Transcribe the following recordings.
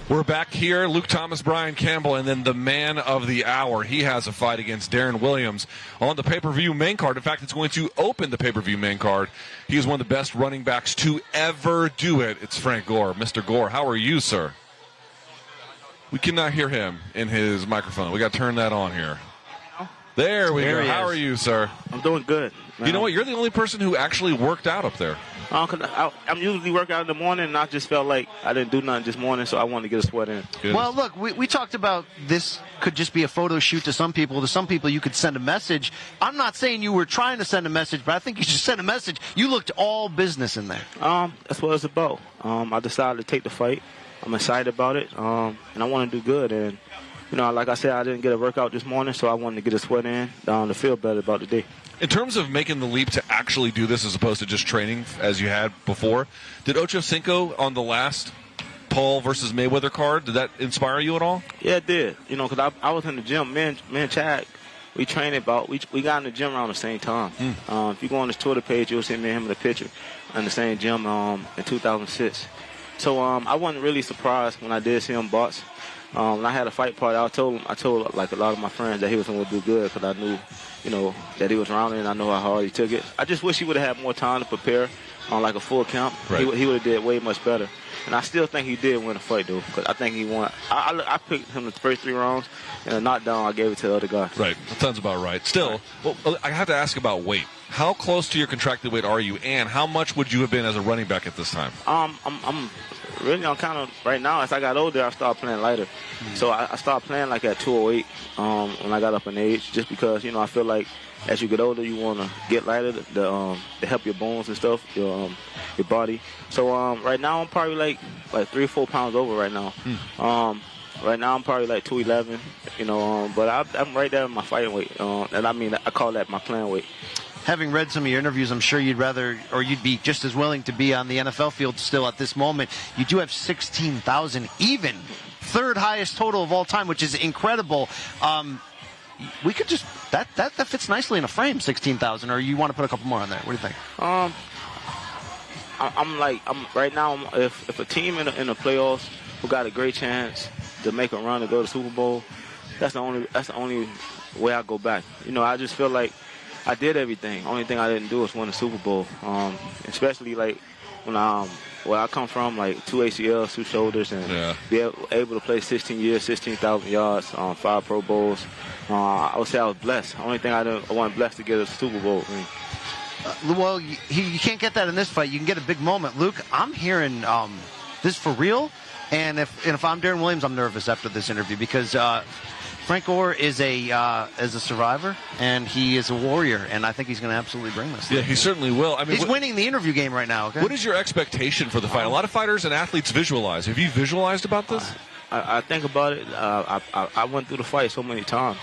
We're back here. Luke Thomas, Brian Campbell, and then the man of the hour. He has a fight against Deron Williams on the pay-per-view main card. In fact, it's going to open the pay-per-view main card. He is one of the best running backs to ever do it. It's Frank Gore. Mr. Gore, how are you, sir? We cannot hear him in his microphone. We got to turn that on here. There we go. How are you, sir? I'm doing good. You know what? You're the only person who actually worked out up there. I'm usually work out in the morning, and I just felt like I didn't do nothing this morning, so I wanted to get a sweat in. Good. Well, look, we talked about this could just be a photo shoot to some people. To some people, you could send a message. I'm not saying you were trying to send a message, but I think you should send a message. You looked all business in there. That's what it's about. I decided to take the fight. I'm excited about it, and I want to do good. And, you know, like I said, I didn't get a workout this morning, so I wanted to get a sweat in to feel better about the day. In terms of making the leap to actually do this as opposed to just training as you had before, did Ocho Cinco on the last Paul versus Mayweather card, did that inspire you at all? Yeah, it did. You know, because I was in the gym. Me and Chad, we trained we got in the gym around the same time. If you go on his Twitter page, you'll see me and him in the picture in the same gym in 2006. So I wasn't really surprised when I did see him box. When I had a fight party, I told like a lot of my friends that he was going to do good because I knew, you know, that he was rounding and I know how hard he took it. I just wish he would have had more time to prepare on like a full camp. Right. He would have did way much better. And I still think he did win the fight, though, because I think he won. I picked him the first 3 rounds, and a knockdown I gave it to the other guy. Right. That sounds about right. Still, well, I have to ask about weight. How close to your contracted weight are you, and how much would you have been as a running back at this time? I'm kind of, right now, as I got older, I started playing lighter. So I started playing like at 208 when I got up in age, just because, you know, I feel like as you get older, you want to get lighter to help your bones and stuff, your body. So right now, I'm probably like 3 or 4 pounds over right now. Right now, I'm probably like 211, you know, but I'm right there in my fighting weight. And I call that my playing weight. Having read some of your interviews, I'm sure you'd be just as willing to be on the NFL field still at this moment. You do have 16,000 even, third highest total of all time, which is incredible. We could just that fits nicely in a frame, 16,000. Or you want to put a couple more on there? What do you think? I'm right now. If a team in the playoffs who got a great chance to make a run to go to the Super Bowl, that's the only way I go back. You know, I just feel like I did everything. Only thing I didn't do was win the Super Bowl. Especially like when where I come from, like 2 ACLs, 2 shoulders, and be able to play 16 years, 16,000 yards, 5 Pro Bowls. I would say I was blessed. Only thing I wasn't blessed to get a Super Bowl. Well, you can't get that in this fight. You can get a big moment. Luke, I'm hearing this for real, and if I'm Deron Williams, I'm nervous after this interview because Frank Gore is a survivor, and he is a warrior, and I think he's going to absolutely bring this. Yeah, he certainly will. I mean, he's winning the interview game right now. Okay? What is your expectation for the fight? A lot of fighters and athletes visualize. Have you visualized about this? I think about it. I went through the fight so many times,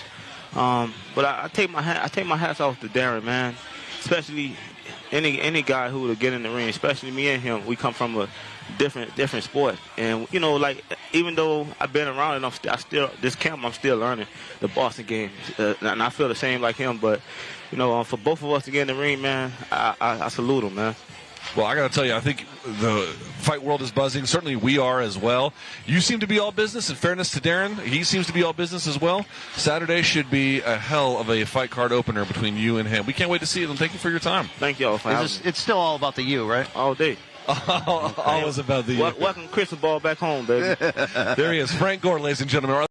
but I take my hats off to Deron, man. Especially any guy who would get in the ring, especially me and him. We come from a different sport, and you know, like even though I've been around and I'm still learning the boxing game, and I feel the same like him. But you know, for both of us to get in the ring, man, I salute him, man. Well, I got to tell you, I think the fight world is buzzing. Certainly we are as well. You seem to be all business. In fairness to Deron, he seems to be all business as well. Saturday should be a hell of a fight card opener between you and him. We can't wait to see it, and thank you for your time. Thank you all for having me. It's still all about the you, right? All day. Always about the you. Welcome crystal ball back home, baby. There he is, Frank Gore, ladies and gentlemen.